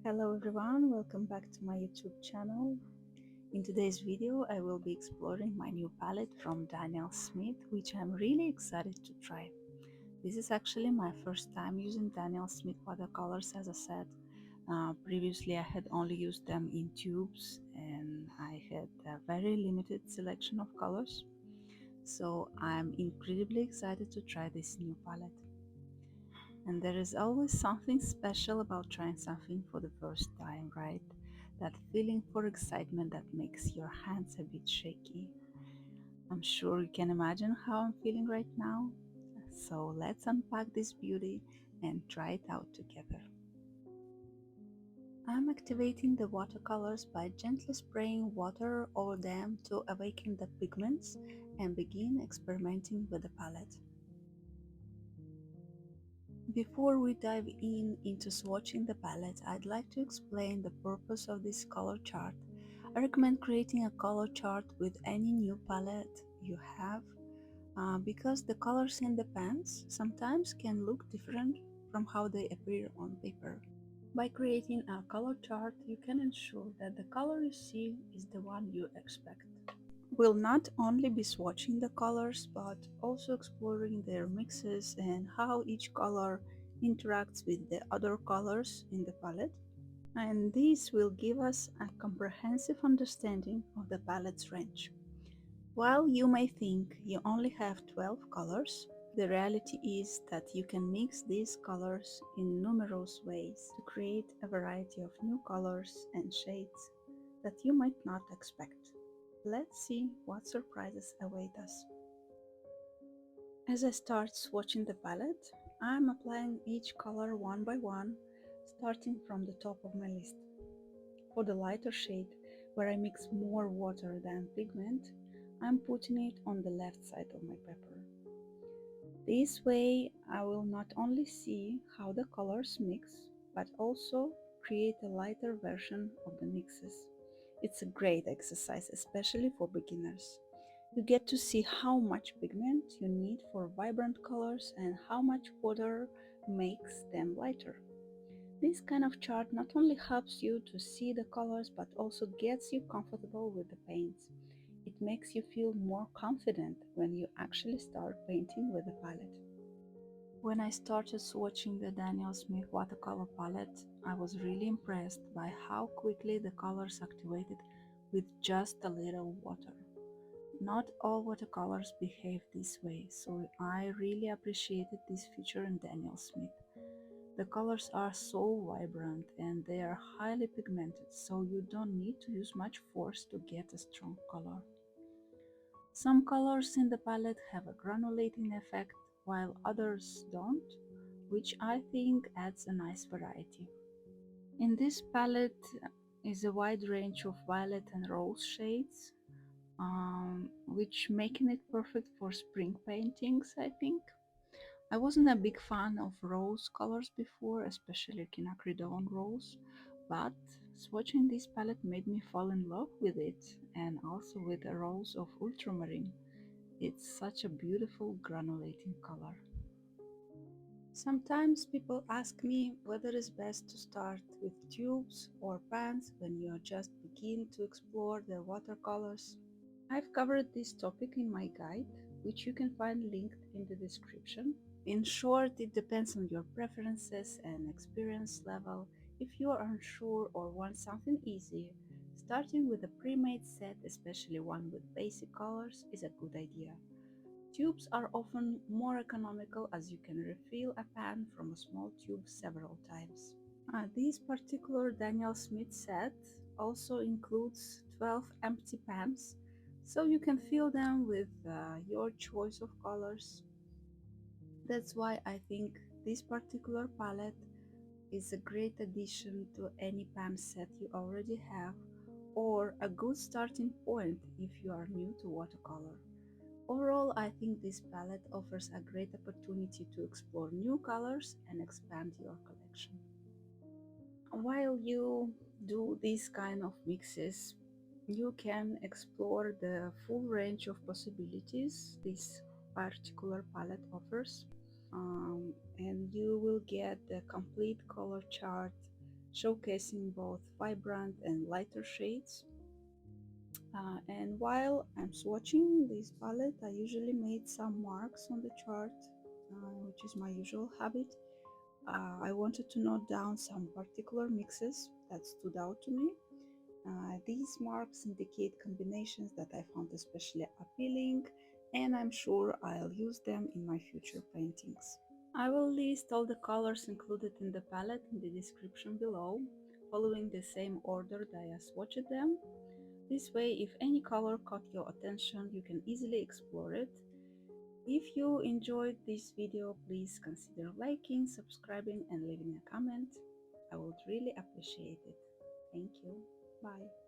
Hello everyone, welcome back to my YouTube channel. In today's video I will be exploring my new palette from Daniel Smith, which I'm really excited to try. This is actually my first time using Daniel Smith watercolors, as I said. Previously I had only used them in tubes and I had a very limited selection of colors. So I'm incredibly excited to try this new palette. And there is always something special about trying something for the first time, right? That feeling for excitement that makes your hands a bit shaky. I'm sure you can imagine how I'm feeling right now. So let's unpack this beauty and try it out together. I'm activating the watercolors by gently spraying water over them to awaken the pigments and begin experimenting with the palette. Before we dive into swatching the palette, I'd like to explain the purpose of this color chart. I recommend creating a color chart with any new palette you have because the colors in the pans sometimes can look different from how they appear on paper. By creating a color chart, you can ensure that the color you see is the one you expect. We'll not only be swatching the colors, but also exploring their mixes and how each color interacts with the other colors in the palette. And this will give us a comprehensive understanding of the palette's range. While you may think you only have 12 colors, the reality is that you can mix these colors in numerous ways to create a variety of new colors and shades that you might not expect. Let's see what surprises await us. As I start swatching the palette, I'm applying each color one by one, starting from the top of my list. For the lighter shade, where I mix more water than pigment, I'm putting it on the left side of my paper. This way, I will not only see how the colors mix, but also create a lighter version of the mixes. It's a great exercise, especially for beginners. You get to see how much pigment you need for vibrant colors and how much water makes them lighter. This kind of chart not only helps you to see the colors but also gets you comfortable with the paints. It makes you feel more confident when you actually start painting with the palette. When I started swatching the Daniel Smith watercolor palette, I was really impressed by how quickly the colors activated with just a little water. Not all watercolors behave this way, so I really appreciated this feature in Daniel Smith. The colors are so vibrant and they are highly pigmented, so you don't need to use much force to get a strong color. Some colors in the palette have a granulating effect, while others don't, which I think adds a nice variety. In this palette is a wide range of violet and rose shades, which making it perfect for spring paintings, I think. I wasn't a big fan of rose colors before, especially Quinacridone Rose, but swatching this palette made me fall in love with it and also with the rose of Ultramarine. It's such a beautiful granulating color. Sometimes people ask me whether it's best to start with tubes or pans when you just begin to explore the watercolors. I've covered this topic in my guide, which you can find linked in the description. In short, it depends on your preferences and experience level. If you are unsure or want something easy, starting with a pre-made set, especially one with basic colors, is a good idea. Tubes are often more economical as you can refill a pan from a small tube several times. This particular Daniel Smith set also includes 12 empty pans, so you can fill them with your choice of colors. That's why I think this particular palette is a great addition to any pan set you already have, or a good starting point if you are new to watercolor. Overall, I think this palette offers a great opportunity to explore new colors and expand your collection. While you do these kind of mixes, you can explore the full range of possibilities this particular palette offers, and you will get the complete color chart showcasing both vibrant and lighter shades. And while I'm swatching this palette, I usually made some marks on the chart, which is my usual habit. I wanted to note down some particular mixes that stood out to me. These marks indicate combinations that I found especially appealing, and I'm sure I'll use them in my future paintings. I will list all the colors included in the palette in the description below, following the same order that I swatched them. This way, if any color caught your attention, you can easily explore it. If you enjoyed this video, please consider liking, subscribing, and leaving a comment. I would really appreciate it. Thank you. Bye.